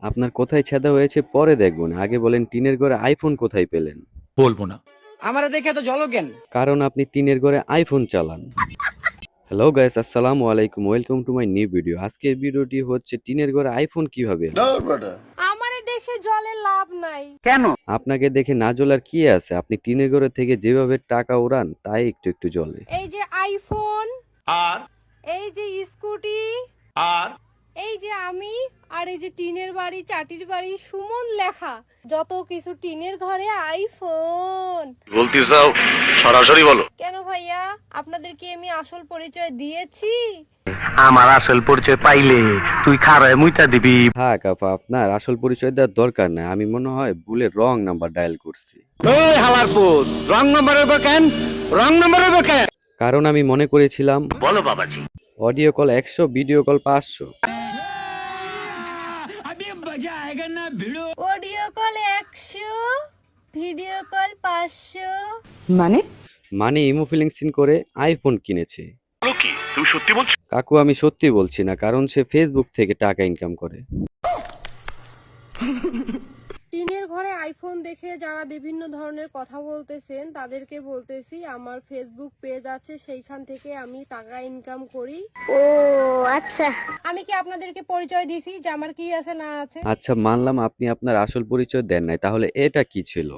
আপনার কোথায় ছেদা হয়েছে পরে দেখবো না, আগে বলেন টিনের ঘরে আইফোন কোথায় পেলেন? বলবো না। আমারে দেখে তো জল কেন? কারণ আপনি টিনের ঘরে আইফোন চালান। হ্যালো গাইস, আসসালামু আলাইকুম, welcome to my new video. আজকের ভিডিওটি হচ্ছে টিনের ঘরে আইফোন কিভাবে এলো। আমারে দেখে জলে লাভ নাই। আপনাকে দেখে না জ্বলার কি আছে, আপনি টিনের ঘরে থেকে যেভাবে টাকা উড়ান তাই একটু একটু জ্বলে। এই যে আইফোন, আর এই যে স্কুটি, আর এই যে আমি, আর এই যে টিনের বাড়ি, চাটির বাড়ি, সুমন লেখা, যত কিছু টিনের ঘরে আইফোন। বলতে চাও সরাসরি বলো। কেন ভাইয়া, আপনাদেরকে আমি আসল পরিচয় দিয়েছি? আমার আসল পরিচয় পাইলে তুই খারায় মুইতা দিবি। থাক আপা, আপনার আসল পরিচয় দেওয়ার দরকার নাই, আমি মনে হয় ভুলে রং নাম্বার ডায়াল করছি। ওই হালার পুত, রং নাম্বার হইব কেন? রং নাম্বার হইব কেন? কারণ আমি মনে করেছিলাম বলো বাবাজি। Audio call 100, video call 500। Audio call 100, video call 500। মানে ইমো ফিলিং সিন করে আইফোন কিনেছে। বলো কি তুমি সত্যি বলছো? কাকু আমি সত্যি বলছি না, কারণ সে ফেসবুক থেকে টাকা ইনকাম করে। টিনের ঘরে আইফোন দেখে যারা বিভিন্ন ধরনের কথা বলতেছেন তাদেরকে বলতেছি, আমার ফেসবুক পেজ আছে, সেইখান থেকে আমি টাকা ইনকাম করি। ও আচ্ছা। আমি কি আপনাদেরকে পরিচয় দিছি যে আমার কি আছে না আছে? আচ্ছা মানলাম আপনি আপনার আসল পরিচয় দেন নাই, তাহলে এটা কি ছিল?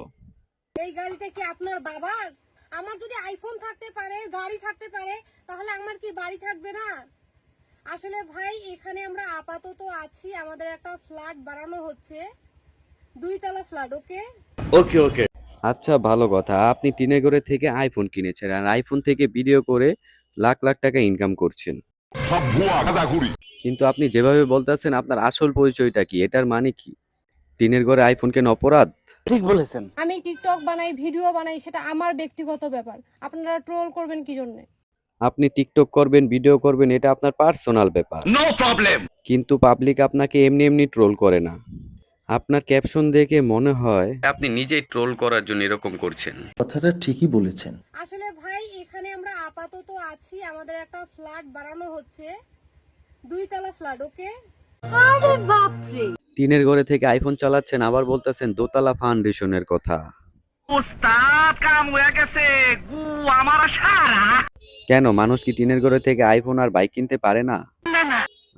এই গাড়িটা কি আপনার বাবার? আমার যদি আইফোন থাকতে পারে, গাড়ি থাকতে পারে, তাহলে আমার কি বাড়ি থাকবে না? আসলে ভাই, এখানে আমরা আপাতত আছি, আমাদের একটা ফ্ল্যাট বানানো হচ্ছে, 2 তলা ফ্ল্যাট। ওকে। আচ্ছা ভালো কথা, আপনি টিনে ঘরে থেকে আইফোন কিনেছেন আর আইফোন থেকে ভিডিও করে লাখ লাখ টাকা ইনকাম করছেন। কিন্তু আপনি যেভাবে বলতেছেন আপনার আসল পরিচয়টা কি, এটার মানে কি? টিনের ঘরে আইফোন কেন অপরাধ? আমি টিকটক বানাই, ভিডিও বানাই, সেটা আমার ব্যক্তিগত ব্যাপার। আপনারা ট্রোল করবেন কি জন্য? আপনি টিকটক করবেন, ভিডিও করবেন, এটা আপনার পার্সোনাল ব্যাপার। No problem. কিন্তু পাবলিক আপনাকে এমনি এমনি ট্রোল করে না। আপনার ক্যাপশন দেখে মনে হয় আপনি নিজেই ট্রোল করার জন্য এরকম করছেন। কথাটা ঠিকই বলেছেন। আসলে ভাই, এখানে আমরা আপাতত আছি, আমাদের একটা ফ্ল্যাট বানানো হচ্ছে, 2 তলা ফ্ল্যাট। ওকে। টিনের ঘরে থেকে আইফোন চালাচ্ছেন, আবার বলতেছেন দোতলা ফাউন্ডেশনের কথা। ওস্তাদ কাম হয়ে গেছে, গু আমার সারা। কেন মানুষ কি টিনের ঘরে থেকে আইফোন আর বাইক কিনতে পারে না?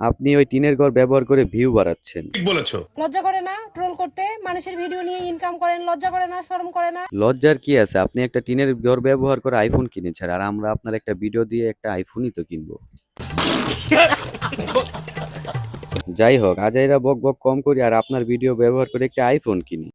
আপনি ওই টিনের ঘর ব্যবহার করে ভিউ বাড়াচ্ছেন। ঠিক বলেছো। লজ্জা করে না ট্রোল করতে? মানুষের ভিডিও নিয়ে ইনকাম করেন, লজ্জা করে না, শরম করে না? লজ্জার কি আছে? আপনি একটা টিনের ঘর ব্যবহার করে আইফোন কিনেছেন আর আমরা আপনার একটা ভিডিও দিয়ে একটা আইফোনই তো কিনবো। যাই হোক, আজাইরা বক বক কম করি আর আপনার ভিডিও ব্যবহার করে একটা আইফোন কিনি।